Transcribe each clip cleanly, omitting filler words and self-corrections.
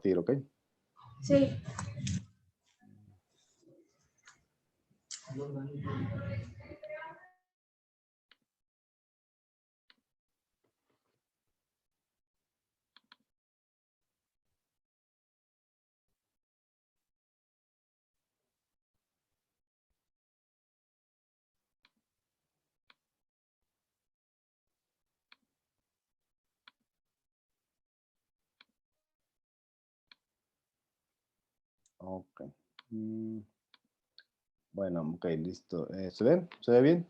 Sí, ok. Sí. Ok. Mm, bueno, ok, listo. ¿Se ve? ¿Se ve bien?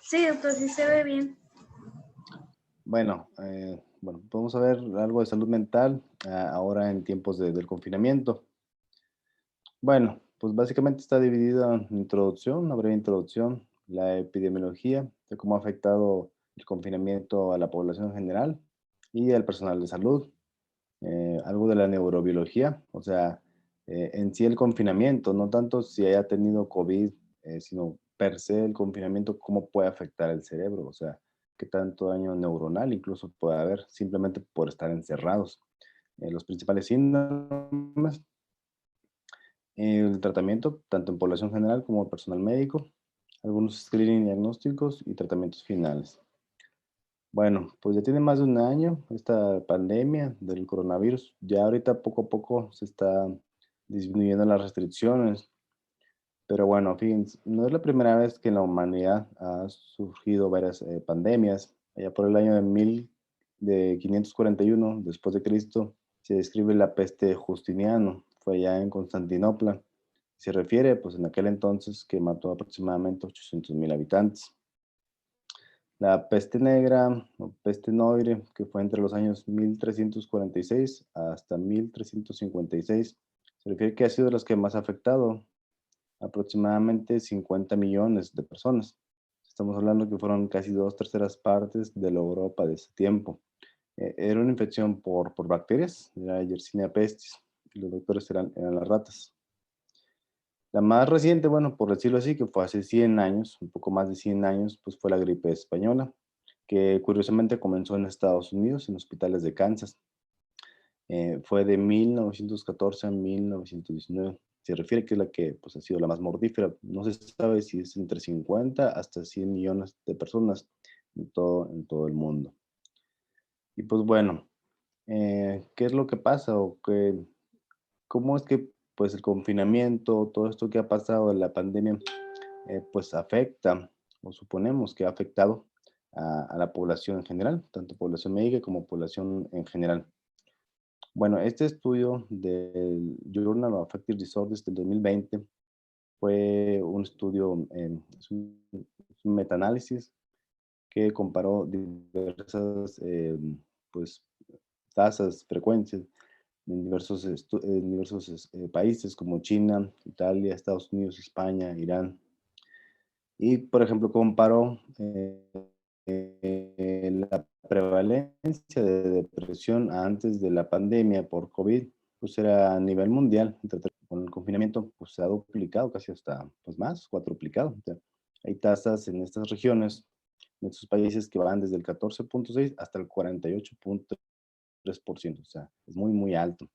Sí, doctor, sí se ve bien. Bueno, vamos a ver algo de salud mental ahora en tiempos del confinamiento. Bueno, pues básicamente está dividida en introducción, una breve introducción, la epidemiología, de cómo ha afectado el confinamiento a la población en general y al personal de salud. Algo de la neurobiología, o sea, en sí el confinamiento, no tanto si haya tenido COVID, sino per se el confinamiento, cómo puede afectar el cerebro, o sea, qué tanto daño neuronal incluso puede haber simplemente por estar encerrados. Los principales síntomas, el tratamiento, tanto en población general como en personal médico, algunos screening diagnósticos y tratamientos finales. Bueno, pues ya tiene más de un año esta pandemia del coronavirus. Ya ahorita poco a poco se está disminuyendo las restricciones. Pero bueno, fíjense, no es la primera vez que en la humanidad ha surgido varias pandemias. Allá por el año de 541 después de Cristo se describe la peste de Justiniano. Fue allá en Constantinopla. Se refiere, pues en aquel entonces, que mató aproximadamente 800,000 habitantes. La peste negra o peste noire, que fue entre los años 1346 hasta 1356, se refiere que ha sido de las que más ha afectado aproximadamente 50 millones de personas. Estamos hablando que fueron casi dos terceras partes de la Europa de ese tiempo. Era una infección por bacterias, era Yersinia pestis, y los vectores eran las ratas. La más reciente, bueno, por decirlo así, que fue hace 100 años, un poco más de 100 años, pues fue la gripe española, que curiosamente comenzó en Estados Unidos, en hospitales de Kansas. Fue de 1914 a 1919. Se refiere que es la que pues, ha sido la más mortífera. No se sabe si es entre 50 hasta 100 millones de personas en todo el mundo. Y pues bueno, ¿qué es lo que pasa? ¿Cómo es que pues el confinamiento, todo esto que ha pasado de la pandemia, pues afecta, o suponemos que ha afectado a la población en general, tanto población médica como población en general? Bueno, este estudio del Journal of Affective Disorders del 2020 fue un estudio, es un metaanálisis que comparó diversas pues, tasas, frecuencias en diversos países como China, Italia, Estados Unidos, España, Irán. Y, por ejemplo, comparó la prevalencia de depresión antes de la pandemia por COVID, pues era a nivel mundial. Con el confinamiento, pues se ha duplicado, casi hasta, pues más, cuadruplicado. O sea, hay tasas en estas regiones, en estos países que van desde el 14,6 hasta el 48,3%. O sea, es muy, muy alto.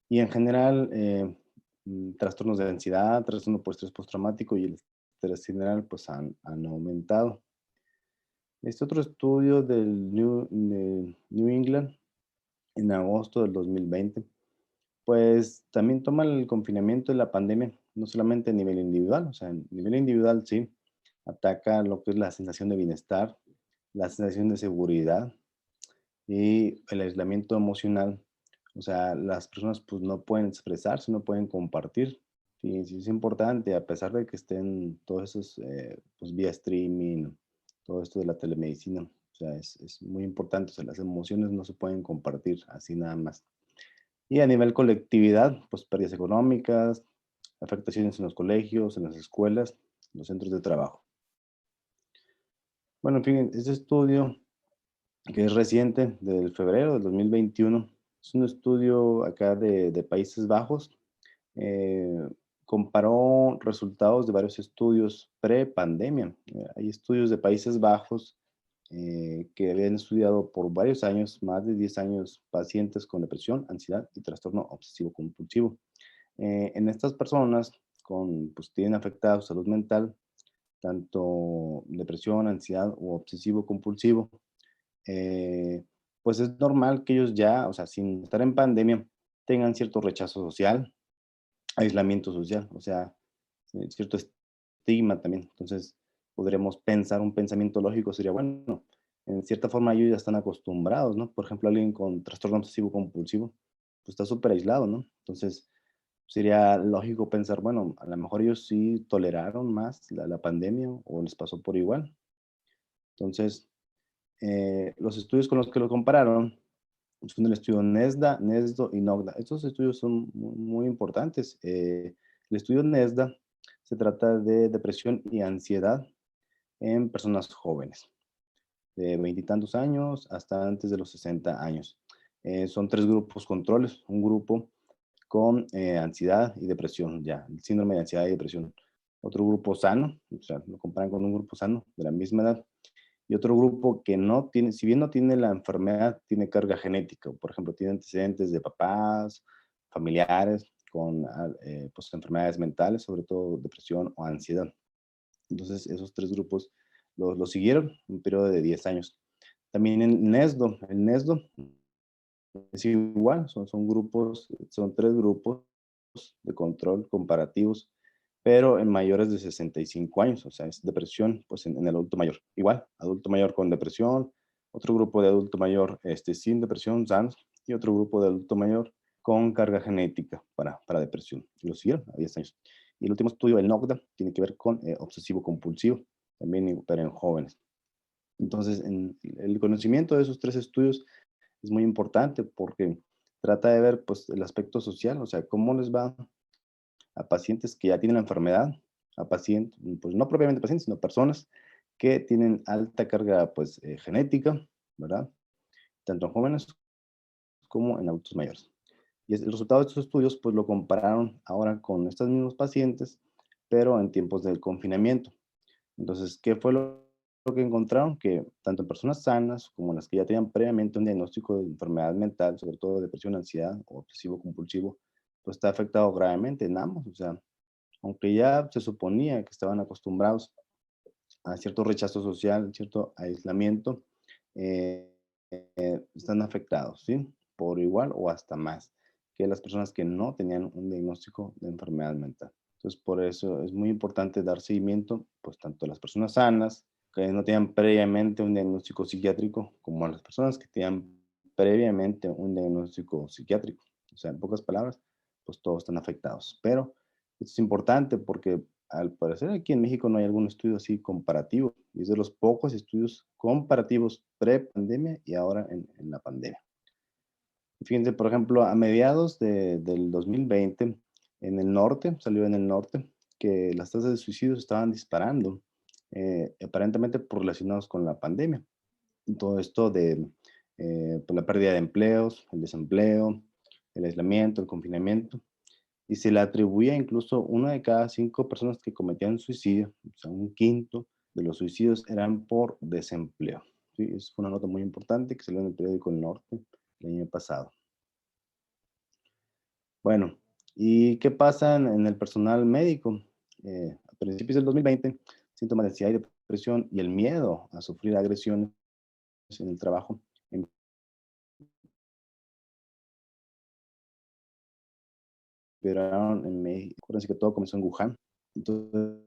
Y en general, trastornos de ansiedad, trastorno por estrés postraumático y el estrés general, pues han aumentado. Este otro estudio de New England en agosto del 2020, pues también toma el confinamiento de la pandemia, no solamente a nivel individual, o sea, a nivel individual sí, ataca lo que es la sensación de bienestar, la sensación de seguridad y el aislamiento emocional. O sea, las personas pues no pueden expresarse, no pueden compartir. Sí, sí es importante, a pesar de que estén todos esos, pues vía streaming, todo esto de la telemedicina. O sea, es muy importante, o sea, las emociones no se pueden compartir así nada más. Y a nivel colectividad, pues pérdidas económicas, afectaciones en los colegios, en las escuelas, los centros de trabajo. Bueno, en fin, este estudio que es reciente, del febrero del 2021. Es un estudio acá de Países Bajos. eh, Comparó resultados de varios estudios pre-pandemia. Hay estudios de Países Bajos que habían estudiado por varios años, más de 10 años, pacientes con depresión, ansiedad y trastorno obsesivo compulsivo. En estas personas pues, tienen afectada su salud mental, tanto depresión, ansiedad o obsesivo compulsivo, eh, pues es normal que ellos ya, o sea, sin estar en pandemia, tengan cierto rechazo social, aislamiento social, o sea, cierto estigma también. Entonces, podríamos pensar, un pensamiento lógico sería, bueno, en cierta forma ellos ya están acostumbrados, ¿no? Por ejemplo, alguien con trastorno obsesivo compulsivo, pues está súper aislado, ¿no? Entonces, sería lógico pensar, bueno, a lo mejor ellos sí toleraron más la pandemia o les pasó por igual. Entonces, los estudios con los que lo compararon son el estudio NESDA, NESDO y NOGDA. Estos estudios son muy importantes. El estudio NESDA se trata de depresión y ansiedad en personas jóvenes, de veintitantos años hasta antes de los 60 años. Son tres grupos controles, un grupo con ansiedad y depresión, ya, el síndrome de ansiedad y depresión. Otro grupo sano, o sea, lo comparan con un grupo sano de la misma edad, y otro grupo que no tiene, si bien no tiene la enfermedad, tiene carga genética. Por ejemplo, tiene antecedentes de papás, familiares con pues, enfermedades mentales, sobre todo depresión o ansiedad. Entonces, esos tres grupos los siguieron un periodo de 10 años. También el NESDO es igual, son grupos, son tres grupos de control comparativos, pero en mayores de 65 años, o sea, es depresión, pues en el adulto mayor. Igual, adulto mayor con depresión, otro grupo de adulto mayor sin depresión, sanos, y otro grupo de adulto mayor con carga genética para depresión. Y lo siguieron a 10 años. Y el último estudio, el NOCDA, tiene que ver con obsesivo compulsivo, también, pero en jóvenes. Entonces, el conocimiento de esos tres estudios es muy importante porque trata de ver pues, el aspecto social, o sea, cómo les va a pacientes que ya tienen la enfermedad, a pacientes, pues no propiamente pacientes, sino personas que tienen alta carga pues, genética, ¿verdad? Tanto en jóvenes como en adultos mayores. Y el resultado de estos estudios pues lo compararon ahora con estos mismos pacientes, pero en tiempos del confinamiento. Entonces, ¿qué fue lo que encontraron? Que tanto en personas sanas como en las que ya tenían previamente un diagnóstico de enfermedad mental, sobre todo depresión, ansiedad o obsesivo compulsivo, pues está afectado gravemente en ambos. O sea, aunque ya se suponía que estaban acostumbrados a cierto rechazo social, cierto aislamiento, eh, están afectados, ¿sí? Por igual o hasta más que las personas que no tenían un diagnóstico de enfermedad mental. Entonces, por eso es muy importante dar seguimiento, pues tanto a las personas sanas, que no tenían previamente un diagnóstico psiquiátrico, como a las personas que tenían previamente un diagnóstico psiquiátrico. O sea, en pocas palabras, pues todos están afectados. Pero esto es importante porque al parecer aquí en México no hay algún estudio así comparativo, y es de los pocos estudios comparativos pre-pandemia y ahora en la pandemia. Fíjense, por ejemplo, a mediados del 2020, en el norte, salió en el norte, que las tasas de suicidios estaban disparando, aparentemente relacionados con la pandemia. Y todo esto de por la pérdida de empleos, el desempleo, el aislamiento, el confinamiento, y se le atribuía incluso una de cada 5 personas que cometían suicidio, o sea, un quinto de los suicidios eran por desempleo. ¿Sí? Es una nota muy importante que salió en el periódico El Norte el año pasado. Bueno, ¿y qué pasa en el personal médico? A principios del 2020, síntomas de ansiedad y depresión y el miedo a sufrir agresiones en el trabajo empeoraron en México. Acuérdense que todo comenzó en Wuhan. Entonces,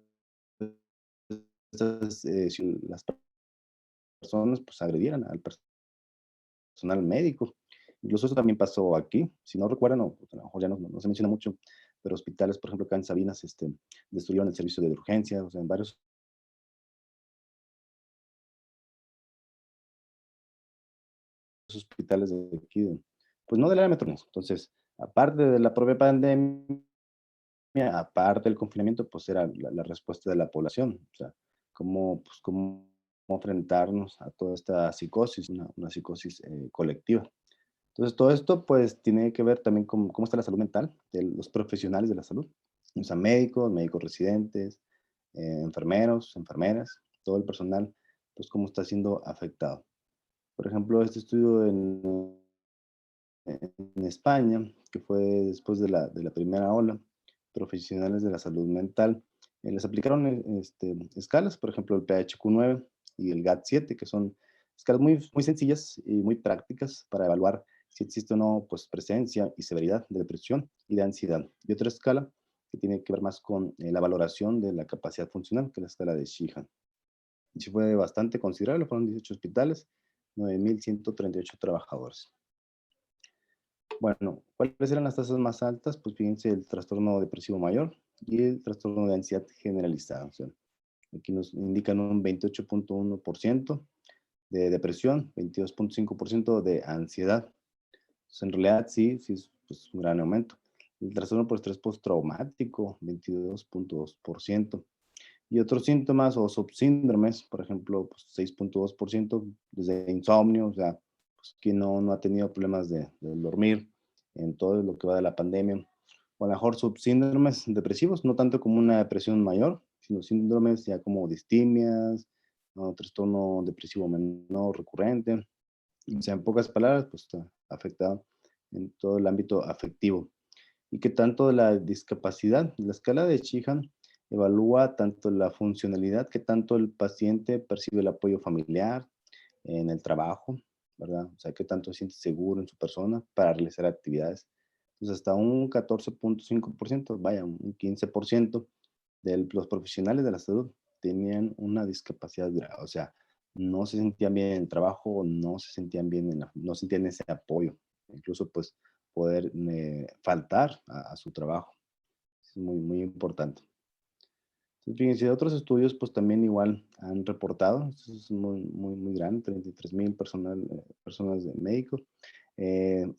si las personas pues agredieran al personal médico. Incluso eso también pasó aquí. Si no recuerdan, o pues, a lo mejor ya no se menciona mucho, pero hospitales, por ejemplo, acá en Sabinas, destruyeron el servicio de urgencia, o sea, en varios hospitales de aquí, pues no del área metropolitana. Entonces, aparte de la propia pandemia, aparte del confinamiento, pues era la respuesta de la población. O sea, cómo enfrentarnos a toda esta psicosis, una psicosis colectiva. Entonces, todo esto pues tiene que ver también con cómo está la salud mental de los profesionales de la salud, o sea, médicos, médicos residentes, enfermeros, enfermeras, todo el personal pues cómo está siendo afectado. Por ejemplo, este estudio en España, que fue después de la primera ola, profesionales de la salud mental, les aplicaron escalas, por ejemplo, el PHQ-9 y el GAT-7, que son escalas muy sencillas y muy prácticas para evaluar si existe o no pues, presencia y severidad de depresión y de ansiedad. Y otra escala que tiene que ver más con la valoración de la capacidad funcional, que es la escala de Sheehan. Y sí fue bastante considerable, fueron 18 hospitales, 9.138 trabajadores. Bueno, ¿cuáles eran las tasas más altas? Pues fíjense, el trastorno depresivo mayor y el trastorno de ansiedad generalizada. O sea, aquí nos indican un 28.1% de depresión, 22.5% de ansiedad. Entonces, en realidad sí es pues, un gran aumento. El trastorno por estrés postraumático, 22.2%. Y otros síntomas o subsíndromes, por ejemplo, pues 6.2% desde insomnio, o sea, pues, quien no ha tenido problemas de dormir en todo lo que va de la pandemia. O a lo mejor subsíndromes depresivos, no tanto como una depresión mayor, sino síndromes ya como distimias, ¿no? Trastorno depresivo menor recurrente. O sea, en pocas palabras, pues está afectado en todo el ámbito afectivo. Y que tanto de la discapacidad, la escala de Sheehan evalúa tanto la funcionalidad que tanto el paciente percibe el apoyo familiar en el trabajo, ¿verdad? O sea, que tanto se siente seguro en su persona para realizar actividades. Pues hasta un 14.5%, vaya, un 15% de los profesionales de la salud tenían una discapacidad grave, o sea, no se sentían bien en el trabajo, no se sentían bien, no sentían ese apoyo, incluso pues poder faltar a su trabajo. Es muy importante. Entonces, fíjense, otros estudios pues también igual han reportado, esto es muy grande, 33,000 personas de médicos.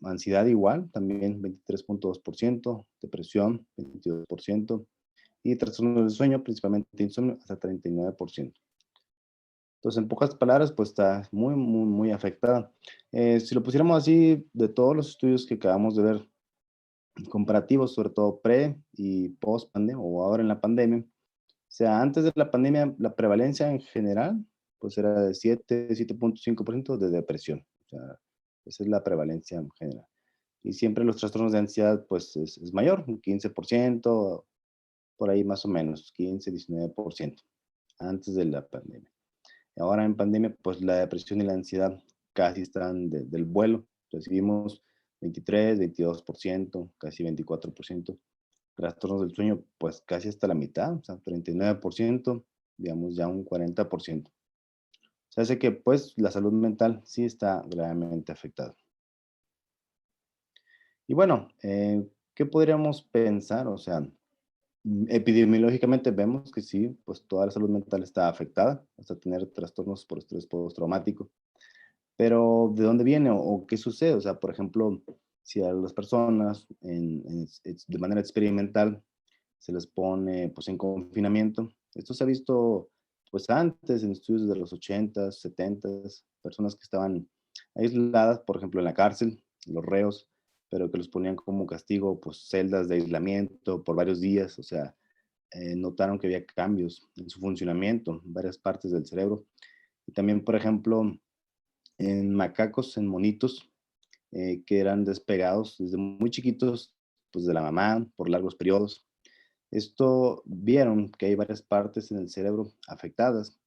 Ansiedad igual, también 23.2%, depresión 22%, y trastornos del sueño, principalmente insomnio, hasta 39%. Entonces, en pocas palabras, pues está muy afectada. Si lo pusiéramos así, de todos los estudios que acabamos de ver, comparativos, sobre todo pre y post pandemia, o ahora en la pandemia, o sea, antes de la pandemia, la prevalencia en general, pues era de 7.5% de depresión. O sea, esa es la prevalencia en general. Y siempre los trastornos de ansiedad, pues es mayor, un 15%, por ahí más o menos, 15-19%, antes de la pandemia. Ahora en pandemia, pues la depresión y la ansiedad casi están del vuelo. Recibimos 23, 22%, casi 24%. Trastornos del sueño, pues casi hasta la mitad, o sea, 39%, digamos ya un 40%. Se hace que pues la salud mental sí está gravemente afectada. Y bueno, ¿qué podríamos pensar? O sea, epidemiológicamente vemos que sí, pues toda la salud mental está afectada, hasta tener trastornos por estrés postraumático. Pero, ¿de dónde viene o qué sucede? O sea, por ejemplo, si a las personas de manera experimental se les pone pues en confinamiento, esto se ha visto pues antes en estudios de los 80s, 70s, personas que estaban aisladas, por ejemplo, en la cárcel, los reos, pero que los ponían como castigo, pues celdas de aislamiento por varios días, o sea, notaron que había cambios en su funcionamiento, en varias partes del cerebro. Y también, por ejemplo, en macacos, en monitos, que eran despegados desde muy chiquitos, pues de la mamá por largos periodos. Esto vieron que hay varias partes en el cerebro afectadas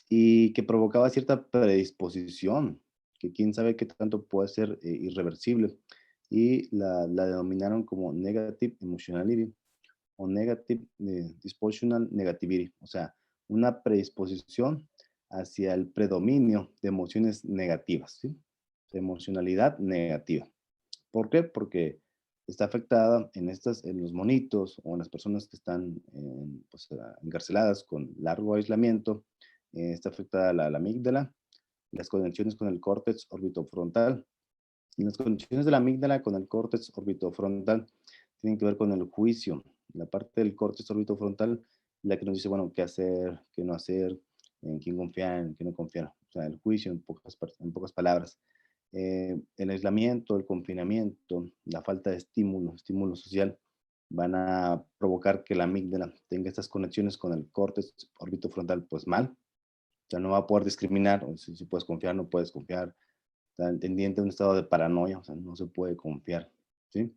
y que provocaba cierta predisposición, que quién sabe qué tanto puede ser irreversible. Y la denominaron como negative emotionality o negative dispositional negativity, o sea, una predisposición hacia el predominio de emociones negativas, ¿sí? De emocionalidad negativa. ¿Por qué? Porque está afectada en los monitos o en las personas que están pues, encarceladas con largo aislamiento, está afectada la amígdala, las conexiones con el córtex orbitofrontal. Y las conexiones de la amígdala con el córtex orbitofrontal tienen que ver con el juicio, la parte del córtex orbitofrontal, la que nos dice, bueno, qué hacer, qué no hacer, en quién confiar, en quién no confiar. O sea, el juicio en pocas palabras. El aislamiento, el confinamiento, la falta de estímulo social, van a provocar que la amígdala tenga estas conexiones con el córtex orbitofrontal, pues mal. O sea, no va a poder discriminar, o si puedes confiar, no puedes confiar. Está tendiente a un estado de paranoia, o sea, no se puede confiar, ¿sí? En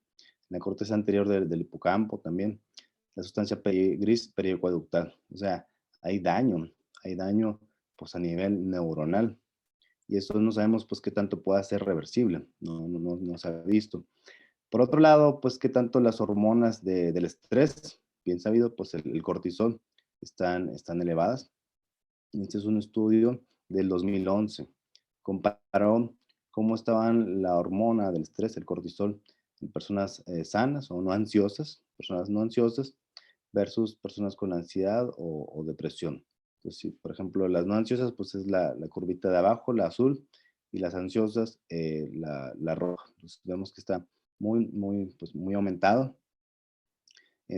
la corteza anterior del hipocampo también, la sustancia gris periacueductal, o sea, hay daño pues a nivel neuronal y eso no sabemos pues qué tanto pueda ser reversible, no se ha visto. Por otro lado, pues qué tanto las hormonas del estrés, bien sabido, pues el cortisol, están elevadas. Este es un estudio del 2011. Comparó cómo estaban la hormona del estrés, el cortisol, en personas sanas o no ansiosas, personas no ansiosas, versus personas con ansiedad o depresión. Entonces, si, por ejemplo, las no ansiosas, pues es la curvita de abajo, la azul, y las ansiosas, la roja. Entonces, vemos que está pues, muy aumentado,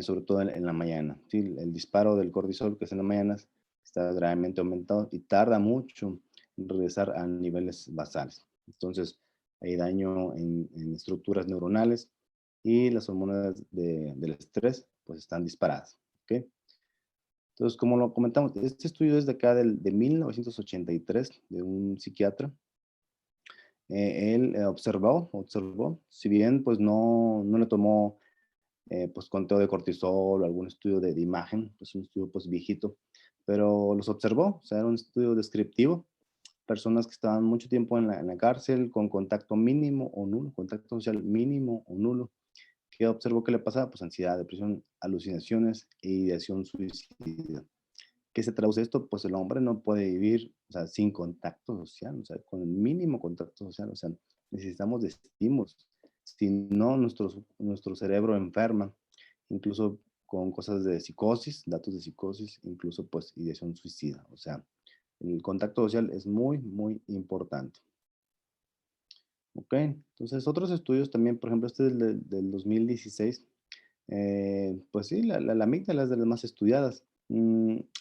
sobre todo en la mañana. ¿Sí? El disparo del cortisol, que es en las mañanas, está gravemente aumentado y tarda mucho en regresar a niveles basales. Entonces, hay daño en estructuras neuronales y las hormonas del estrés pues están disparadas. ¿Ok? Entonces, como lo comentamos, este estudio es de acá de 1983, de un psiquiatra. Él observó, si bien pues no le tomó pues conteo de cortisol o algún estudio de imagen, pues un estudio pues viejito, pero los observó, o sea, era un estudio descriptivo, personas que estaban mucho tiempo en la cárcel con contacto mínimo o nulo, contacto social mínimo o nulo. ¿Qué observó que le pasaba? Pues ansiedad, depresión, alucinaciones e ideación suicida. ¿Qué se traduce esto? Pues el hombre no puede vivir, o sea, sin contacto social, o sea, con el mínimo contacto social, o sea, necesitamos de estímulos. Si no, nuestro cerebro enferma, incluso con cosas de psicosis, datos de psicosis, incluso pues ideación suicida. O sea, el contacto social es muy importante. Ok, entonces otros estudios también, por ejemplo, este es del 2016, pues sí, la amígdala es de las más estudiadas.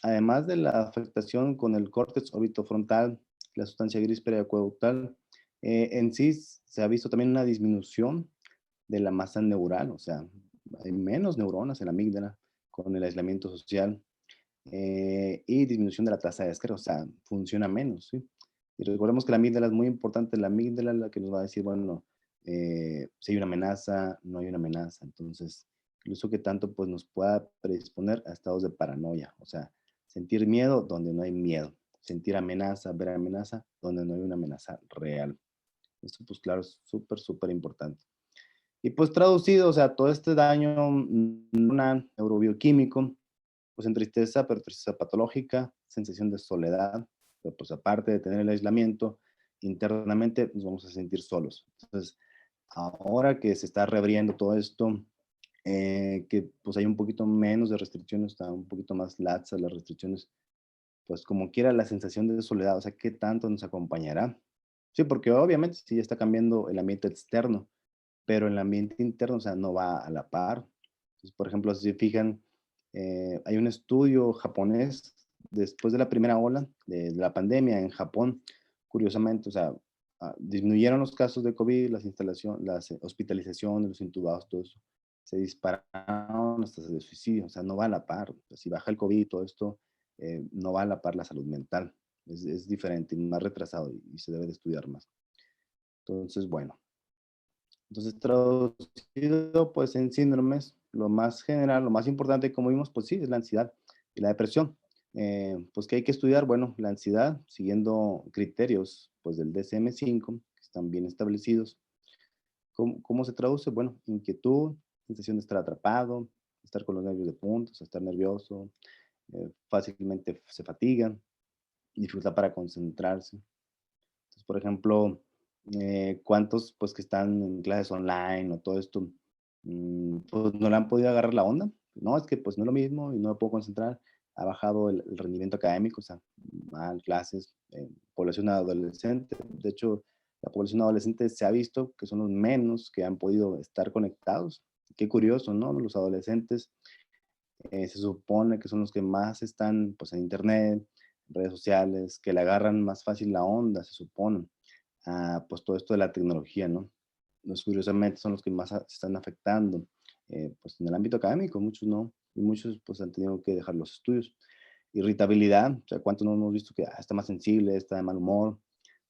Además de la afectación con el córtex orbitofrontal, la sustancia gris periacueductal, en sí se ha visto también una disminución de la masa neural, o sea, hay menos neuronas en la amígdala con el aislamiento social y disminución de la tasa de descarga, o sea, funciona menos, ¿sí? Y recordemos que la amígdala es muy importante, la amígdala es la que nos va a decir, bueno, si hay una amenaza, no hay una amenaza, entonces, incluso que tanto pues nos pueda predisponer a estados de paranoia, o sea, sentir miedo donde no hay miedo, sentir amenaza, ver amenaza donde no hay una amenaza real. Esto pues claro, es súper importante. Y pues traducido, o sea, todo este daño neurobioquímico, pues en tristeza, pero tristeza patológica, sensación de soledad, pero pues aparte de tener el aislamiento, internamente nos vamos a sentir solos. Entonces, ahora que se está reabriendo todo esto, que pues hay un poquito menos de restricciones, está un poquito más laxas las restricciones, pues como quiera la sensación de soledad, o sea, ¿qué tanto nos acompañará? Sí, porque obviamente sí está cambiando el ambiente externo, pero el ambiente interno, o sea, no va a la par. Entonces, por ejemplo, si se fijan, hay un estudio japonés después de la primera ola de la pandemia en Japón, curiosamente, o sea, disminuyeron los casos de COVID, las hospitalizaciones, los intubados, todo eso, se dispararon las tasas de suicidio, o sea, no va a la par. Si baja el COVID, todo esto, no va a la par la salud mental. Es diferente, más retrasado y se debe de estudiar más. Entonces, bueno, entonces, traducido pues en síndromes, lo más general, lo más importante, como vimos, pues sí, es la ansiedad y la depresión. Pues que hay que estudiar, bueno, la ansiedad siguiendo criterios pues del DSM-5, que están bien establecidos. ¿Cómo se traduce? Bueno, inquietud, sensación de estar atrapado, estar con los nervios de punta, o sea, estar nervioso, fácilmente se fatiga, dificultad para concentrarse. Entonces, por ejemplo, ¿cuántos pues que están en clases online o todo esto, pues no le han podido agarrar la onda? No, es que pues no es lo mismo y no me puedo concentrar. Ha bajado el rendimiento académico, o sea, mal clases, población adolescente. De hecho, la población adolescente se ha visto que son los menos que han podido estar conectados. Qué curioso, ¿no? Los adolescentes se supone que son los que más están pues en internet, redes sociales, que le agarran más fácil la onda, se supone, pues todo esto de la tecnología, ¿no? Los curiosamente son los que más se están afectando, pues en el ámbito académico, muchos no, y muchos pues han tenido que dejar los estudios. Irritabilidad, o sea, cuánto no hemos visto que está más sensible, está de mal humor,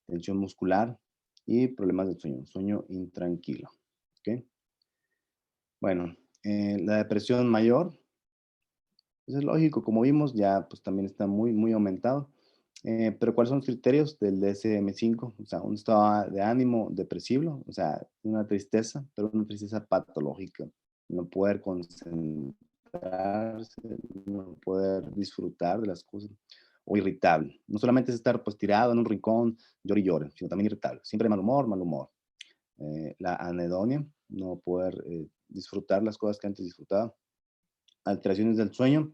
tensión muscular y problemas del sueño, sueño intranquilo. ¿Ok? Bueno, la depresión mayor, pues es lógico, como vimos, ya pues también está muy, muy aumentado. Pero ¿cuáles son los criterios del DSM-5? O sea, un estado de ánimo depresivo, o sea, una tristeza, pero una tristeza patológica. No poder concentrarse, no poder disfrutar de las cosas, o irritable. No solamente es estar pues tirado en un rincón, llore y llore, sino también irritable. Siempre de mal humor, mal humor. La anedonia, no poder disfrutar las cosas que antes disfrutaba. Alteraciones del sueño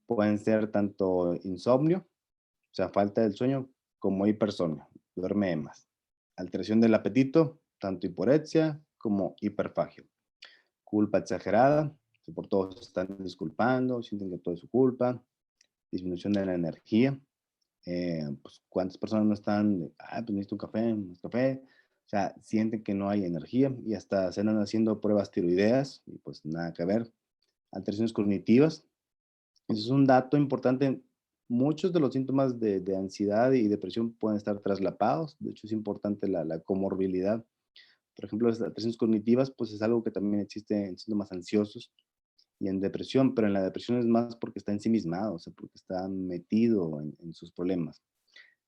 pueden ser tanto insomnio, o sea, falta del sueño, como hipersomnio, duerme de más. Alteración del apetito, tanto hiporexia como hiperfagia. Culpa exagerada, que por todo se están disculpando, sienten que todo es su culpa. Disminución de la energía. Pues, ¿cuántas personas no están, pues necesito un café, más café? O sea, sienten que no hay energía y hasta se andan haciendo pruebas tiroideas y pues nada que ver. Alteraciones cognitivas. Eso es un dato importante. Muchos de los síntomas de ansiedad y depresión pueden estar traslapados. De hecho, es importante la comorbilidad. Por ejemplo, las alteraciones cognitivas, pues es algo que también existe en síntomas ansiosos y en depresión, pero en la depresión es más porque está ensimismado, o sea, porque está metido en sus problemas.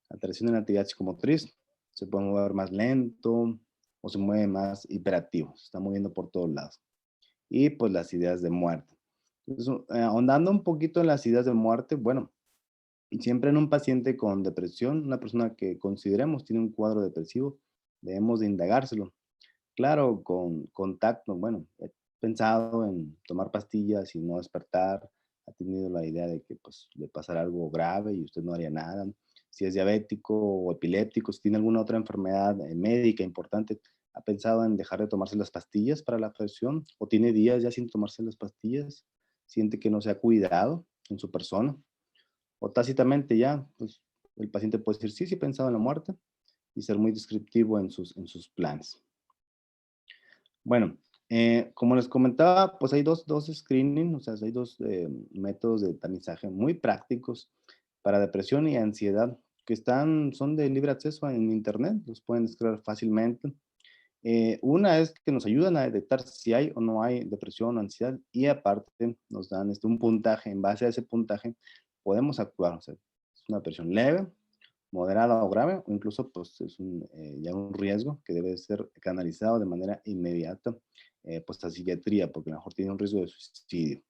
Alteración en la actividad psicomotriz, se puede mover más lento o se mueve más hiperactivo, se está moviendo por todos lados. Y pues las ideas de muerte. Entonces, ahondando un poquito en las ideas de muerte, bueno, siempre en un paciente con depresión, una persona que consideremos tiene un cuadro depresivo, debemos de indagárselo. Claro, con contacto, bueno, he pensado en tomar pastillas y no despertar, ha tenido la idea de que pues le pasará algo grave y usted no haría nada. Si es diabético o epiléptico, si tiene alguna otra enfermedad médica importante, ha pensado en dejar de tomarse las pastillas para la presión o tiene días ya sin tomarse las pastillas, siente que no se ha cuidado en su persona o tácitamente ya, pues el paciente puede decir sí, sí he pensado en la muerte y ser muy descriptivo en sus planes. Bueno, como les comentaba, pues hay dos screening, o sea, hay dos métodos de tamizaje muy prácticos para depresión y ansiedad que son de libre acceso en internet, los pueden descargar fácilmente. Una es que nos ayudan a detectar si hay o no hay depresión o ansiedad y aparte nos dan un puntaje. En base a ese puntaje podemos actuar. O sea, es una depresión leve, moderada o grave, o incluso pues es ya un riesgo que debe ser canalizado de manera inmediata pues a psiquiatría, porque a lo mejor tiene un riesgo de suicidio.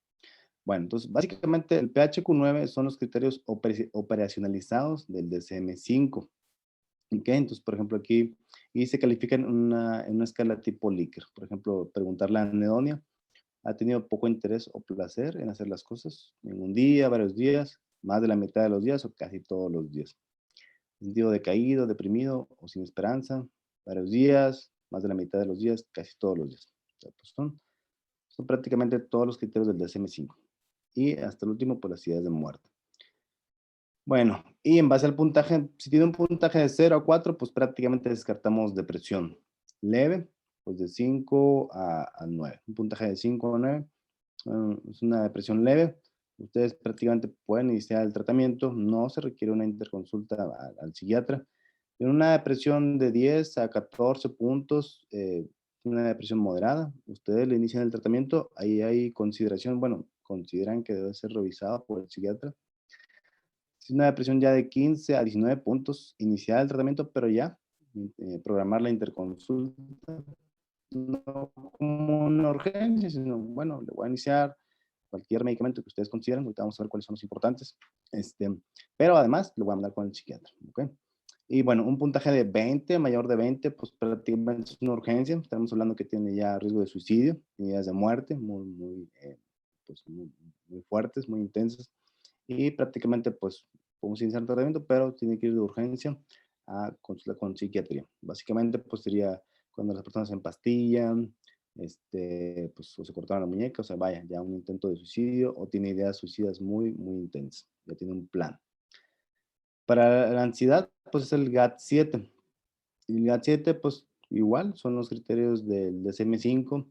Bueno, entonces básicamente el PHQ-9 son los criterios operacionalizados del DSM-5. ¿Ok? Entonces, por ejemplo, aquí y se califica en una escala tipo Likert. Por ejemplo, preguntarle a anedonia, ¿ha tenido poco interés o placer en hacer las cosas? En un día, varios días, más de la mitad de los días o casi todos los días. Sentido decaído, deprimido o sin esperanza, varios días, más de la mitad de los días, casi todos los días. O sea, pues son prácticamente todos los criterios del DSM-5. Y hasta el último, pues las ideas de muerte. Bueno, y en base al puntaje, si tiene un puntaje de 0 a 4, pues prácticamente descartamos depresión. Leve, pues de 5 a 9. Un puntaje de 5 a 9 es una depresión leve. Ustedes prácticamente pueden iniciar el tratamiento. No se requiere una interconsulta al psiquiatra. En una depresión de 10 a 14 puntos, una depresión moderada, ustedes le inician el tratamiento. Ahí hay consideración, bueno, consideran que debe ser revisado por el psiquiatra. Si es una depresión ya de 15 a 19 puntos, iniciar el tratamiento, pero ya programar la interconsulta, no como una urgencia, sino, bueno, le voy a iniciar cualquier medicamento que ustedes consideren, ahorita vamos a ver cuáles son los importantes, pero además lo voy a mandar con el psiquiatra, ¿ok? Y bueno, un puntaje de 20, mayor de 20, pues prácticamente es una urgencia, estamos hablando que tiene ya riesgo de suicidio, tiene ideas de muerte pues muy fuertes, muy intensas, y prácticamente pues podemos iniciar el tratamiento, pero tiene que ir de urgencia a consulta con psiquiatría. Básicamente pues sería cuando las personas se empastillan, pues o se cortaron la muñeca, o sea, vaya, ya un intento de suicidio o tiene ideas suicidas muy, muy intensas, ya tiene un plan. Para la ansiedad, pues es el GAT-7. Y el GAT-7, pues igual, son los criterios del DSM-5,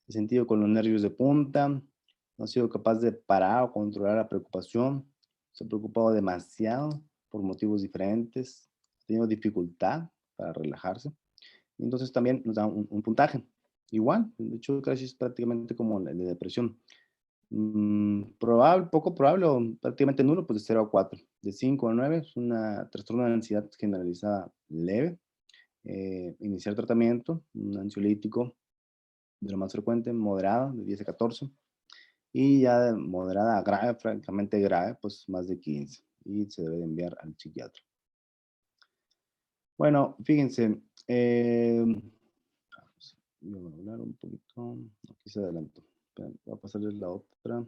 el sentido con los nervios de punta, no ha sido capaz de parar o controlar la preocupación, se ha preocupado demasiado por motivos diferentes, ha tenido dificultad para relajarse. Y entonces también nos da un puntaje. Igual, de hecho, casi es prácticamente como la de depresión. Probable, poco probable o prácticamente nulo, pues de 0 a 4. De 5 a 9 es una trastorno de ansiedad generalizada leve. Iniciar tratamiento, un ansiolítico de lo más frecuente, moderado, de 10 a 14. Y ya de moderada a grave, francamente grave, pues más de 15. Y se debe de enviar al psiquiatra. Bueno, fíjense, voy a hablar un poquito, aquí se adelantó. Esperen, voy a pasarles la otra.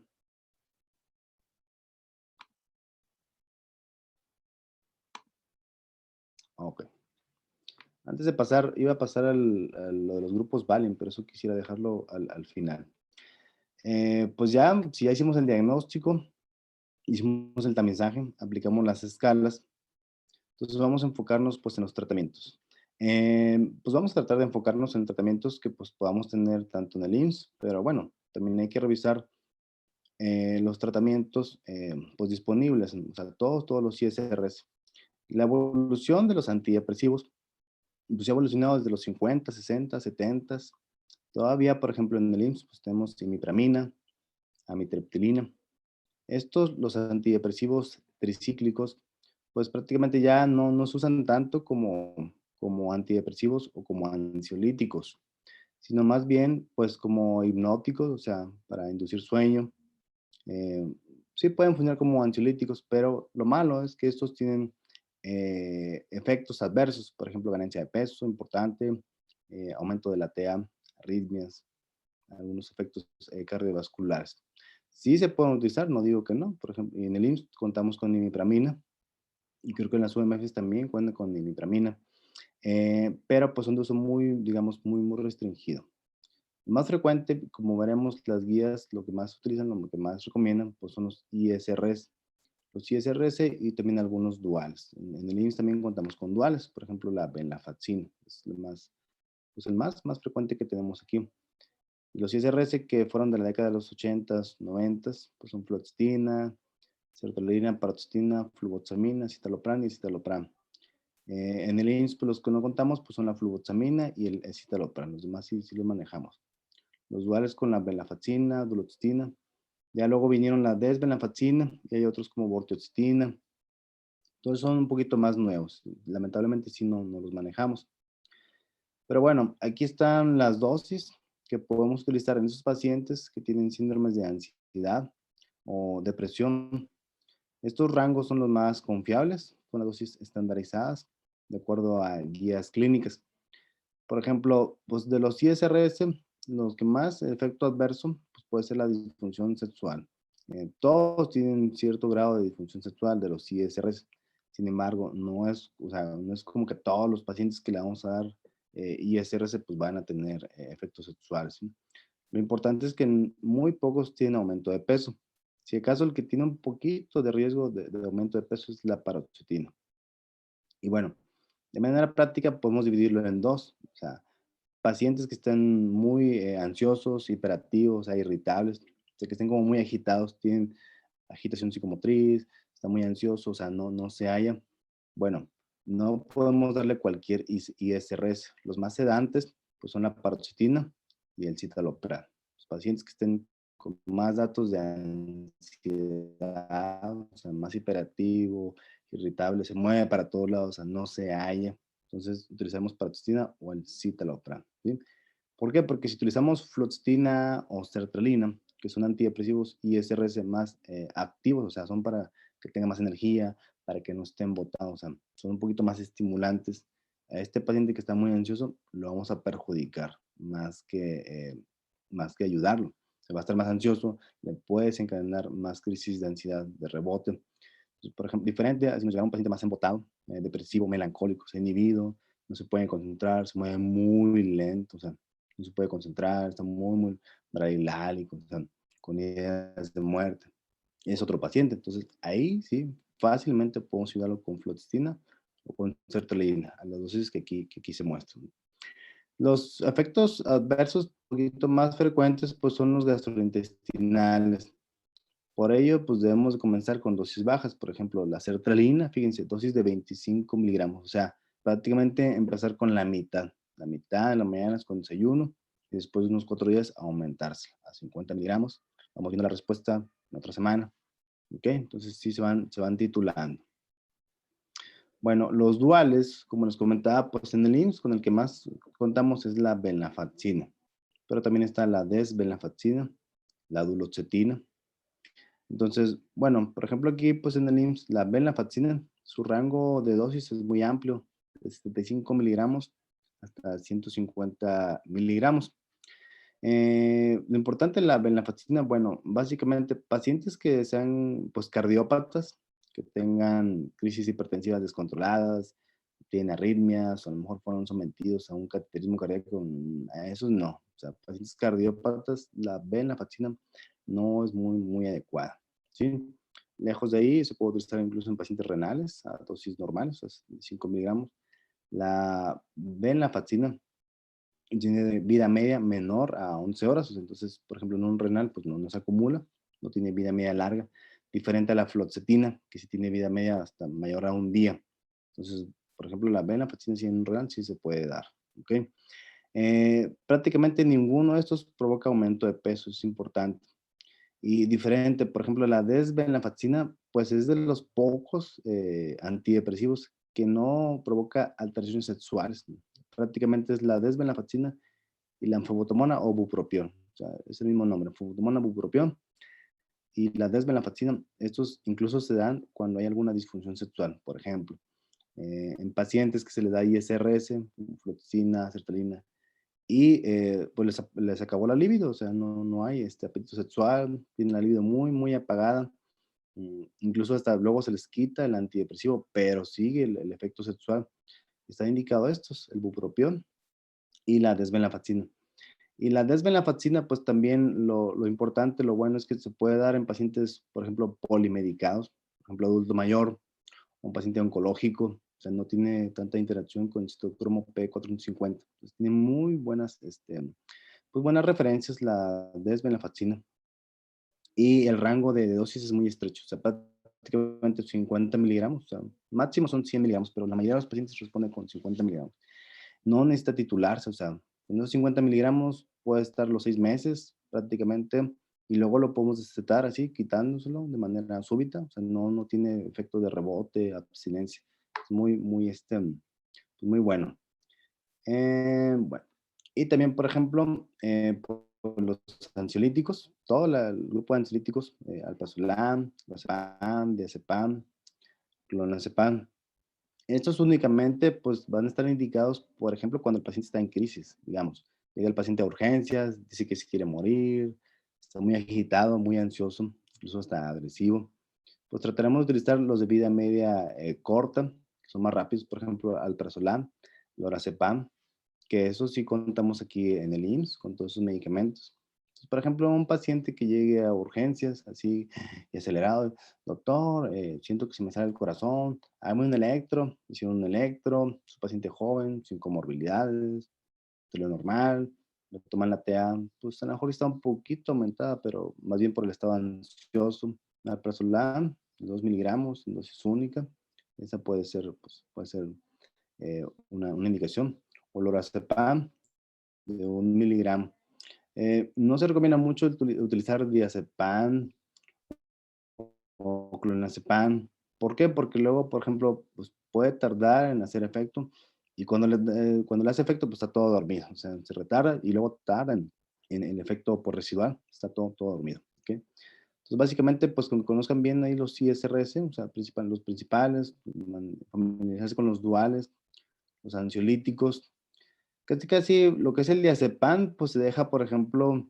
Ok. Antes de pasar, iba a pasar a lo de los grupos Valen, pero eso quisiera dejarlo al final. Pues ya, si ya hicimos el diagnóstico, hicimos el tamizaje, aplicamos las escalas, entonces vamos a enfocarnos pues en los tratamientos. Pues vamos a tratar de enfocarnos en tratamientos que pues podamos tener tanto en el IMSS, pero bueno, también hay que revisar los tratamientos pues disponibles, o sea, todos los ISRs. La evolución de los antidepresivos pues, ha evolucionado desde los 50, 60, 70. Todavía, por ejemplo, en el IMSS pues, tenemos imipramina, amitriptilina. Estos, los antidepresivos tricíclicos, pues prácticamente ya no se usan tanto como antidepresivos o como ansiolíticos, sino más bien pues como hipnóticos, o sea, para inducir sueño. Eh, sí pueden funcionar como ansiolíticos, pero lo malo es que estos tienen efectos adversos, por ejemplo, ganancia de peso importante, aumento de la TEA, arritmias, algunos efectos cardiovasculares. Sí se pueden utilizar, no digo que no. Por ejemplo, en el IMSS contamos con imipramina y creo que en las UMFs también cuentan con imipramina, pero pues son de uso muy, digamos, muy restringido. Más frecuente, como veremos las guías, lo que más utilizan, lo que más recomiendan, pues son los ISRS. Los ISRS y también algunos duales. En el IMSS también contamos con duales, por ejemplo, la venlafaxina, es el más, pues el más frecuente que tenemos aquí. Y los ISRS que fueron de la década de los 80s, 90s, pues son fluoxetina, sertralina, paroxetina, fluvoxamina, citalopram y citalopram. En el IMSS, pues los que no contamos, pues son la fluvoxamina y el citalopram. Los demás sí los manejamos. Los duales con la venlafaxina, duloxetina. Ya luego vinieron la desvenlafaxina y hay otros como vortioxetina. Entonces son un poquito más nuevos. Lamentablemente sí no los manejamos. Pero bueno, aquí están las dosis que podemos utilizar en esos pacientes que tienen síndromes de ansiedad o depresión. Estos rangos son los más confiables, con las dosis estandarizadas de acuerdo a guías clínicas. Por ejemplo, pues de los ISRS, los que más efecto adverso pues puede ser la disfunción sexual. Todos tienen cierto grado de disfunción sexual de los ISRS. Sin embargo, no es, o sea, no es como que todos los pacientes que le vamos a dar ISRS pues van a tener efectos sexuales, ¿sí? Lo importante es que muy pocos tienen aumento de peso. Si acaso el que tiene un poquito de riesgo de aumento de peso es la paroxetina. Y bueno, de manera práctica podemos dividirlo en dos. O sea, pacientes que estén muy ansiosos, hiperactivos, irritables, o sea, que estén como muy agitados, tienen agitación psicomotriz, están muy ansiosos, o sea, no se halla. Bueno, no podemos darle cualquier ISRS. Los más sedantes, pues son la paroxetina y el citalopram. Los pacientes que estén con más datos de ansiedad, o sea, más hiperactivo, irritable, se mueve para todos lados, o sea, no se halla. Entonces, utilizamos paroxetina o el citalopram, ¿sí? ¿Por qué? Porque si utilizamos fluoxetina o sertralina, que son antidepresivos ISRS más activos, o sea, son para que tenga más energía, para que no estén botados, o sea, son un poquito más estimulantes. A este paciente que está muy ansioso, lo vamos a perjudicar más que ayudarlo. Se va a estar más ansioso, le puede desencadenar más crisis de ansiedad de rebote. Entonces, por ejemplo, diferente a si nos llega un paciente más embotado, depresivo, melancólico, se ha inhibido, no se puede concentrar, se mueve muy lento, o sea, no se puede concentrar, está muy bradilálico, o sea, con ideas de muerte. Es otro paciente, entonces ahí sí, fácilmente podemos ayudarlo con fluoxetina o con sertralina, a las dosis que aquí se muestran. Los efectos adversos un poquito más frecuentes pues son los gastrointestinales. Por ello, pues debemos de comenzar con dosis bajas, por ejemplo, la sertralina, fíjense, dosis de 25 miligramos, o sea, prácticamente empezar con la mitad en la mañana con desayuno y después de unos 4 días aumentarse a 50 miligramos. Vamos viendo la respuesta en otra semana, ¿ok? Entonces sí se van titulando. Bueno, los duales, como les comentaba, pues en el IMSS con el que más contamos es la venlafaxina, pero también está la desvenlafaxina, la duloxetina. Entonces, bueno, por ejemplo aquí pues en el IMSS la venlafaxina, su rango de dosis es muy amplio, de 75 miligramos hasta 150 miligramos. Lo importante en la venlafaxina, bueno, básicamente pacientes que sean pues cardiópatas, que tengan crisis hipertensivas descontroladas, tienen arritmias, o a lo mejor fueron sometidos a un cateterismo cardíaco, a esos no. O sea, pacientes cardiópatas, la venlafaxina no es muy adecuada, ¿sí? Lejos de ahí, se puede utilizar incluso en pacientes renales a dosis normales, o sea, 5 miligramos. La venlafaxina tiene vida media menor a 11 horas, o sea, entonces, por ejemplo, en un renal, pues no se acumula, no tiene vida media larga, diferente a la fluoxetina, que sí tiene vida media hasta mayor a un día. Entonces, por ejemplo, la venlafaxina sí en un renal sí se puede dar, ¿ok? Prácticamente ninguno de estos provoca aumento de peso, es importante. Y diferente, por ejemplo, la desvenlafaxina, pues es de los pocos antidepresivos que no provoca alteraciones sexuales, ¿no? Prácticamente es la desvenlafaxina y la anfebutomona o bupropión. O sea, es el mismo nombre, anfebutomona, bupropión. Y la desvenlafaxina, estos incluso se dan cuando hay alguna disfunción sexual, por ejemplo, en pacientes que se les da ISRS, fluoxetina, sertralina, y pues les acabó la libido, o sea, no hay este apetito sexual, tienen la libido muy apagada, incluso hasta luego se les quita el antidepresivo, pero sigue el efecto sexual. Está indicado estos, el bupropión y la desvenlafaxina. Y la desvenlafaxina, pues también lo importante, lo bueno es que se puede dar en pacientes, por ejemplo, polimedicados, por ejemplo, adulto mayor, un paciente oncológico, o sea, no tiene tanta interacción con el citocromo P450. Entonces, tiene muy buenas, pues buenas referencias la desvenlafaxina. Y el rango de dosis es muy estrecho, o sea, prácticamente 50 miligramos, o sea, máximo son 100 miligramos, pero la mayoría de los pacientes responden con 50 miligramos. No necesita titularse, o sea, en esos 50 miligramos puede estar los 6 meses prácticamente y luego lo podemos destetar así, quitándoselo de manera súbita, o sea, no tiene efecto de rebote, abstinencia. Es pues muy bueno. Bueno, y también, por ejemplo, por los ansiolíticos, todo el grupo de ansiolíticos, alprazolam, lorazepam, diazepam, clonazepam. Estos únicamente pues, van a estar indicados, por ejemplo, cuando el paciente está en crisis, digamos. Llega el paciente a urgencias, dice que se quiere morir, está muy agitado, muy ansioso, incluso hasta agresivo. Pues trataremos de utilizar los de vida media corta, que son más rápidos, por ejemplo, alprazolam, lorazepam, que eso sí contamos aquí en el IMSS con todos esos medicamentos. Entonces, por ejemplo, un paciente que llegue a urgencias así y acelerado, doctor, siento que se me sale el corazón, hazme un electro, hicieron un electro, es un paciente joven, sin comorbilidades, de lo normal, le toman la TA, pues a lo mejor está un poquito aumentada, pero más bien por el estado ansioso. Alprazolam, 2 miligramos, en dosis única, esa puede ser, pues, puede ser una indicación. O lorazepam de 1 miligramo. No se recomienda mucho utilizar diazepam o clonazepam. ¿Por qué? Porque luego, por ejemplo, pues puede tardar en hacer efecto y cuando le hace efecto, pues está todo dormido. O sea, se retarda y luego tarda en el efecto por residual, está todo dormido. ¿Ok? Entonces, básicamente, pues conozcan bien ahí los ISRS, o sea, los principales, familiarizarse con los duales, los ansiolíticos. Casi lo que es el diazepam, pues se deja, por ejemplo,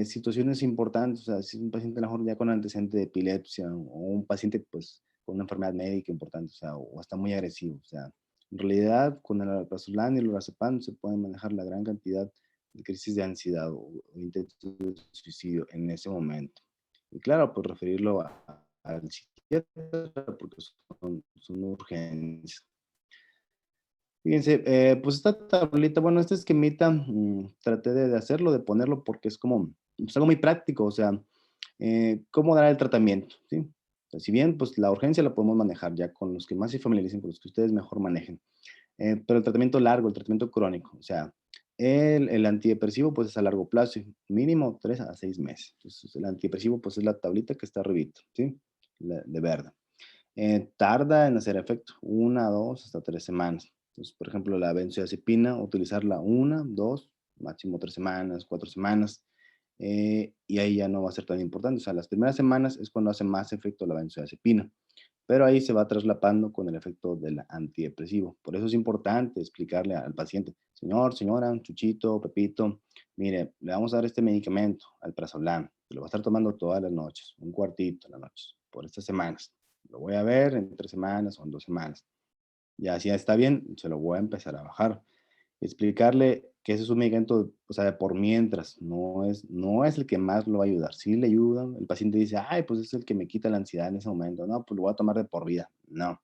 situaciones importantes, o sea, si es un paciente a lo mejor ya con antecedente de epilepsia o un paciente pues con una enfermedad médica importante, o sea, o está muy agresivo, o sea, en realidad con el alprazolam y el lorazepam se puede manejar la gran cantidad de crisis de ansiedad o intentos de suicidio en ese momento. Y claro, pues referirlo al psiquiatra porque son urgencias. Fíjense, pues esta tablita, bueno, este esquemita, traté de hacerlo, de ponerlo porque es como, pues algo muy práctico, o sea, ¿Cómo dar el tratamiento? ¿Sí? O sea, si bien pues, la urgencia la podemos manejar ya con los que más se familiaricen, con los que ustedes mejor manejen. Pero el tratamiento largo, el tratamiento crónico, o sea, el antidepresivo pues es a largo plazo, mínimo 3 a 6 meses. Entonces, el antidepresivo pues es la tablita que está arribita, ¿sí? De verde. Tarda en hacer efecto, 1, 2, hasta 3 semanas. Entonces, por ejemplo, la benzodiazepina, utilizarla 1, 2, máximo 3 semanas, 4 semanas, y ahí ya no va a ser tan importante. O sea, las primeras semanas es cuando hace más efecto la benzodiazepina, pero ahí se va traslapando con el efecto del antidepresivo. Por eso es importante explicarle al paciente, señor, señora, Chuchito, Pepito, mire, le vamos a dar este medicamento, alprazolam, lo va a estar tomando todas las noches, un cuartito en las noches, por estas semanas. Lo voy a ver en 3 semanas o en 2 semanas. Ya si ya está bien, se lo voy a empezar a bajar. Explicarle que ese es un medicamento, o sea, de por mientras, no es el que más lo va a ayudar. Sí le ayuda, el paciente dice: "Ay, pues es el que me quita la ansiedad en ese momento. No, pues lo voy a tomar de por vida". No,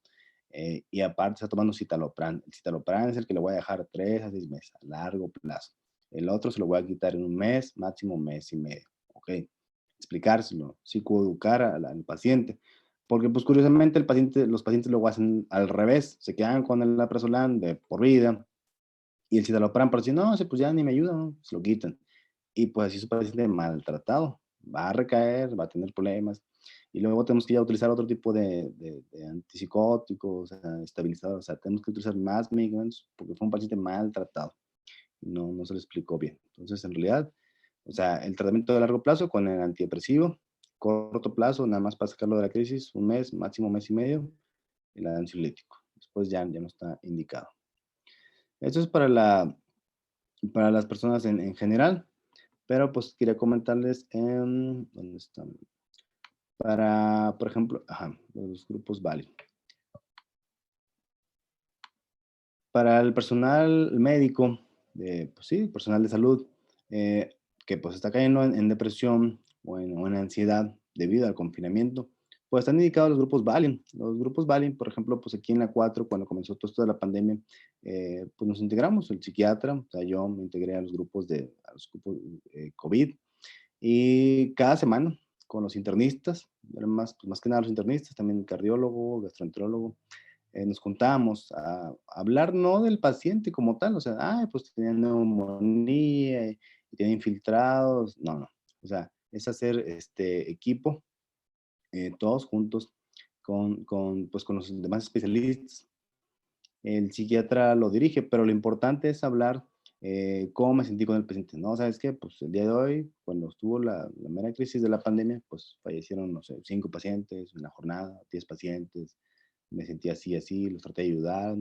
y aparte está tomando citalopram. El citalopram es el que le voy a dejar 3 a 6 meses, a largo plazo. El otro se lo voy a quitar en un mes, máximo mes y medio, ¿ok? Explicárselo, psicoeducar al paciente. Porque, pues, curiosamente, los pacientes luego hacen al revés, se quedan con el alprazolam de por vida, y el citalopram, por decir: "No, ese pues ya ni me ayuda", ¿no? Se lo quitan. Y pues así es un paciente maltratado, va a recaer, va a tener problemas. Y luego tenemos que ya utilizar otro tipo de antipsicóticos, estabilizadores, o sea, tenemos que utilizar más medicamentos porque fue un paciente maltratado, no se le explicó bien. Entonces, en realidad, o sea, el tratamiento de largo plazo con el antidepresivo, corto plazo, nada más para sacarlo de la crisis, un mes, máximo mes y medio, el ansiolítico. Después ya no está indicado. Eso es para las personas en general, pero pues quería comentarles, ¿dónde están? Para, por ejemplo, ajá, los grupos válidos. Para el personal médico, pues sí, personal de salud, eh, que pues está cayendo en depresión o en ansiedad debido al confinamiento, pues están indicados los grupos Valium. Los grupos Valium, por ejemplo, pues aquí en la 4 cuando comenzó todo esto de la pandemia, pues nos integramos, el psiquiatra, o sea, yo me integré a los grupos COVID, y cada semana con los internistas, eran más, pues más que nada los internistas, también el cardiólogo, gastroenterólogo, nos juntábamos a hablar no del paciente como tal, o sea, ay, pues tenía neumonía y tenía infiltrados, no, o sea, es hacer este equipo, todos juntos pues, con los demás especialistas. El psiquiatra lo dirige, pero lo importante es hablar cómo me sentí con el paciente. No, ¿sabes qué? Pues el día de hoy, cuando estuvo la mera crisis de la pandemia, pues fallecieron, no sé, 5 pacientes en la jornada, 10 pacientes, me sentí así, así, los traté de ayudar.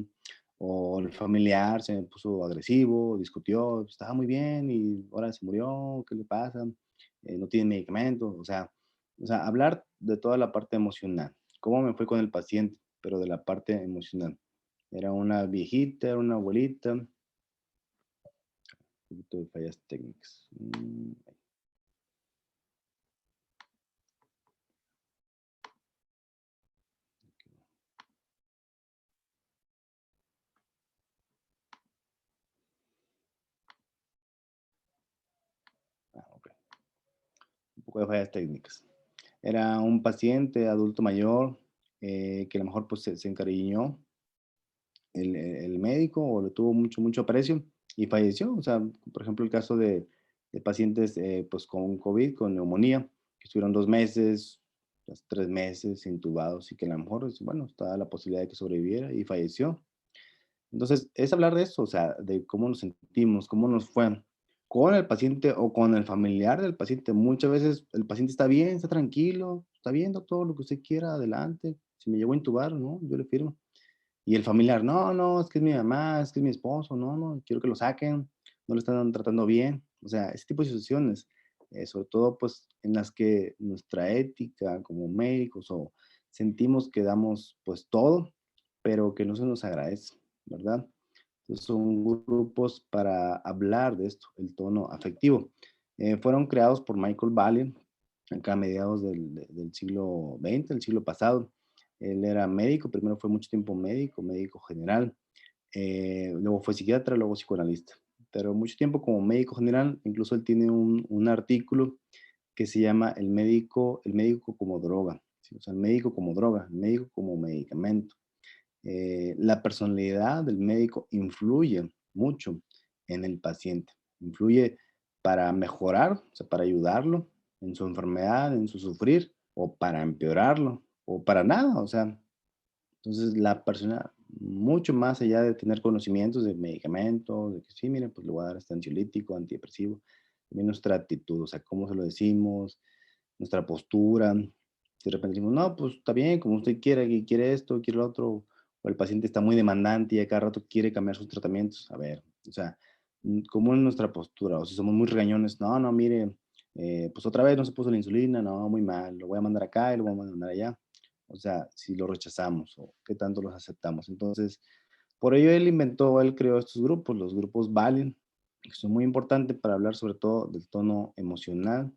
O el familiar se puso agresivo, discutió, estaba muy bien y ahora se murió, ¿qué le pasa? No tiene medicamentos, o sea, hablar de toda la parte emocional. ¿Cómo me fue con el paciente? Pero de la parte emocional. Era una viejita, era una abuelita, un poquito de fallas técnicas. Ok. Un poco de fallas técnicas. Era un paciente adulto mayor que a lo mejor pues, se encariñó el médico o le tuvo mucho, mucho aprecio y falleció. O sea, por ejemplo, el caso de pacientes pues con COVID, con neumonía, que estuvieron 2 meses, 3 meses intubados y que a lo mejor, bueno, estaba la posibilidad de que sobreviviera y falleció. Entonces, es hablar de eso, o sea, de cómo nos sentimos, cómo nos fue con el paciente o con el familiar del paciente. Muchas veces el paciente está bien, está tranquilo, está viendo todo lo que usted quiera, adelante. Si me llevo a intubar, ¿no? Yo le firmo. Y el familiar, no, no, es que es mi mamá, es que es mi esposo, no, no, quiero que lo saquen, no lo están tratando bien. O sea, ese tipo de situaciones, sobre todo pues en las que nuestra ética como médicos o sentimos que damos pues todo, pero que no se nos agradece, ¿verdad? Entonces son grupos para hablar de esto, el tono afectivo. Fueron creados por Michael Balin, acá a mediados del siglo XX, el siglo pasado. Él era médico, primero fue mucho tiempo médico, médico general, luego fue psiquiatra, luego psicoanalista, pero mucho tiempo como médico general, incluso él tiene un artículo que se llama el médico como droga, ¿sí? O sea, el médico como droga, el médico como medicamento. La personalidad del médico influye mucho en el paciente, influye para mejorar, o sea, para ayudarlo en su enfermedad, en su sufrir, o para empeorarlo, o para nada, o sea, entonces la persona, mucho más allá de tener conocimientos de medicamentos, de que sí, mire, pues le voy a dar este ansiolítico, antidepresivo, también nuestra actitud, o sea, cómo se lo decimos, nuestra postura. De repente decimos, no, pues está bien, como usted quiera, que quiere esto, quiere lo otro, o el paciente está muy demandante y a cada rato quiere cambiar sus tratamientos. A ver, o sea, ¿cómo es nuestra postura? O si somos muy regañones, no, no, mire, pues otra vez no se puso la insulina, no, muy mal, lo voy a mandar acá y lo voy a mandar allá. O sea, si lo rechazamos o qué tanto los aceptamos. Entonces, por ello él creó estos grupos, los grupos Valen, que son muy importantes para hablar sobre todo del tono emocional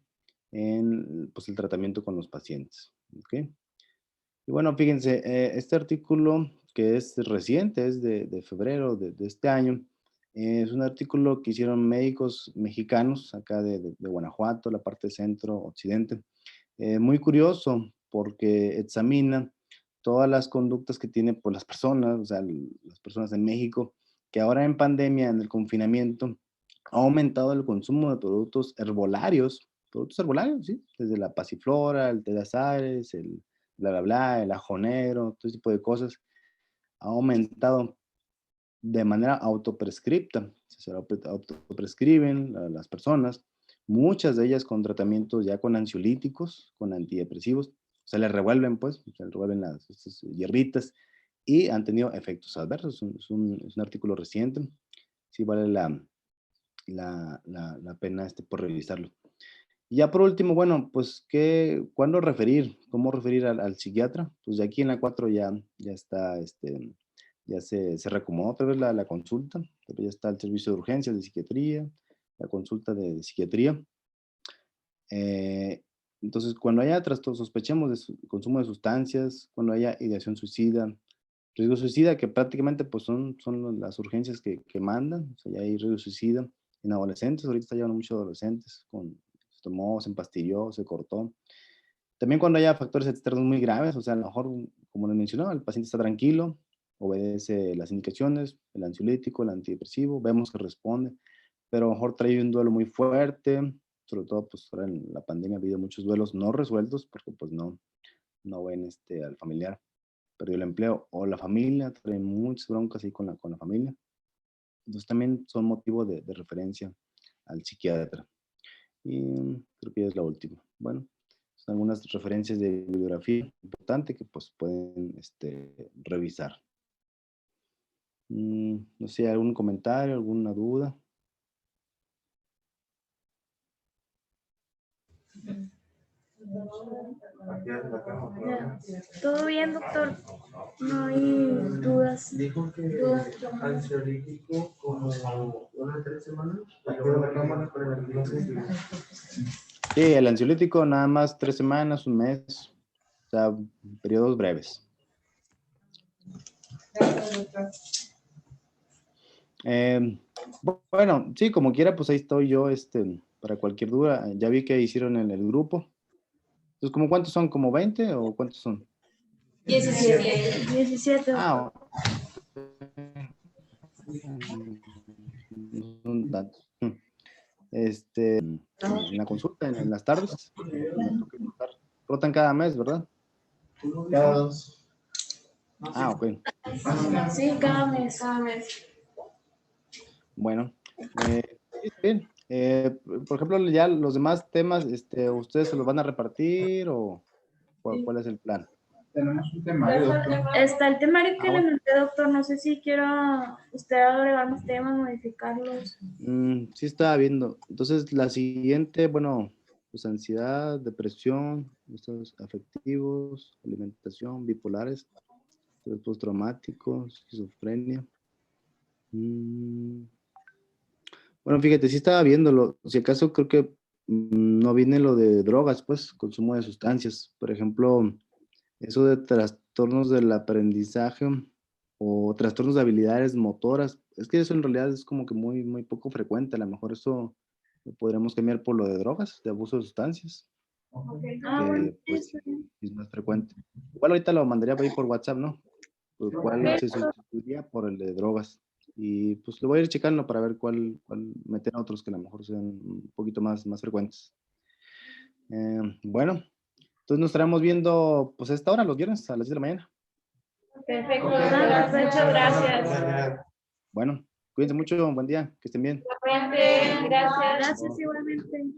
en pues, el tratamiento con los pacientes. ¿Ok? Y bueno, fíjense, este artículo que es reciente, es de febrero de este año, es un artículo que hicieron médicos mexicanos acá de Guanajuato, la parte centro-occidente. Muy curioso porque examina todas las conductas que tienen pues, las personas, o sea, las personas en México, que ahora en pandemia, en el confinamiento, ha aumentado el consumo de productos herbolarios, ¿sí? Desde la pasiflora, el té de azares, el bla, bla, bla, el ajonero, todo ese tipo de cosas, ha aumentado de manera autoprescripta. Se autoprescriben las personas, muchas de ellas con tratamientos ya con ansiolíticos, con antidepresivos, se les revuelven pues, se les revuelven las estas hierbitas y han tenido efectos adversos. Es un artículo reciente, sí vale la pena por revisarlo. Y ya por último, bueno, pues, ¿cuándo referir? ¿Cómo referir al psiquiatra? Pues ya aquí en la 4 ya está, ya se reacomodó otra vez la consulta, pero ya está el servicio de urgencias de psiquiatría, la consulta de psiquiatría. Eh, entonces, cuando haya trastorno, sospechemos de consumo de sustancias, cuando haya ideación suicida, riesgo suicida, que prácticamente pues son las urgencias que mandan, o sea, ya hay riesgo suicida en adolescentes, ahorita está llevando muchos adolescentes, se tomó, se empastilló, se cortó. También cuando haya factores externos muy graves, o sea, a lo mejor, como les mencionaba, el paciente está tranquilo, obedece las indicaciones, el ansiolítico, el antidepresivo, vemos que responde, pero a lo mejor trae un duelo muy fuerte, sobre todo pues ahora en la pandemia ha habido muchos duelos no resueltos porque pues no ven al familiar, perdió el empleo, o la familia trae muchas broncas ahí con la familia. Entonces también son motivo de referencia al psiquiatra. Y creo que ya es la última. Bueno, son algunas referencias de bibliografía importante que pues pueden revisar. No sé, algún comentario, alguna duda. Todo bien, doctor. No hay dudas. Dijo que ansiolítico como 1 a 3 semanas, pero la cámara para la clase. Sí, el ansiolítico nada más 3 semanas, un mes, o sea, periodos breves. Bueno, sí, como quiera, pues ahí estoy yo, para cualquier duda. Ya vi que hicieron en el grupo. Entonces, ¿cómo cuántos son? ¿Como 20 o cuántos son? 17, Ah, doctor. no son tantos. En la consulta, en las tardes, me toca rotar. Rotan cada mes, ¿verdad? Cada 2. Ah, ok. Sí, cada mes. Cada mes. Bueno, sí, está bien. Por ejemplo, ya los demás temas, ¿ustedes se los van a repartir o cuál es el plan? Tenemos un temario, doctor. Está el temario que Ah, le bueno. mandé, doctor. No sé si quiera usted agregar más temas, modificarlos. Sí estaba viendo. Entonces, la siguiente, bueno, pues ansiedad, depresión, estados afectivos, alimentación, bipolares, estrés postraumático, esquizofrenia. Mm, Bueno, fíjate, sí estaba viéndolo. Si acaso creo que no viene lo de drogas, pues, consumo de sustancias. Por ejemplo, eso de trastornos del aprendizaje o trastornos de habilidades motoras. Es que eso en realidad es como que muy, muy poco frecuente. A lo mejor eso lo podremos cambiar por lo de drogas, de abuso de sustancias, Ah, bueno, que pues está bien. es más frecuente. Igual ahorita lo mandaría por ahí por WhatsApp, ¿no? Por cuál se sustituiría por el de drogas. Y pues lo voy a ir checando para ver cuál meter a otros que a lo mejor sean un poquito más frecuentes. Bueno, entonces nos estaremos viendo pues a esta hora, los viernes, a las 10 de la mañana. Perfecto. Muchas gracias. Bueno, cuídense mucho, buen día, que estén bien. Gracias. Gracias igualmente.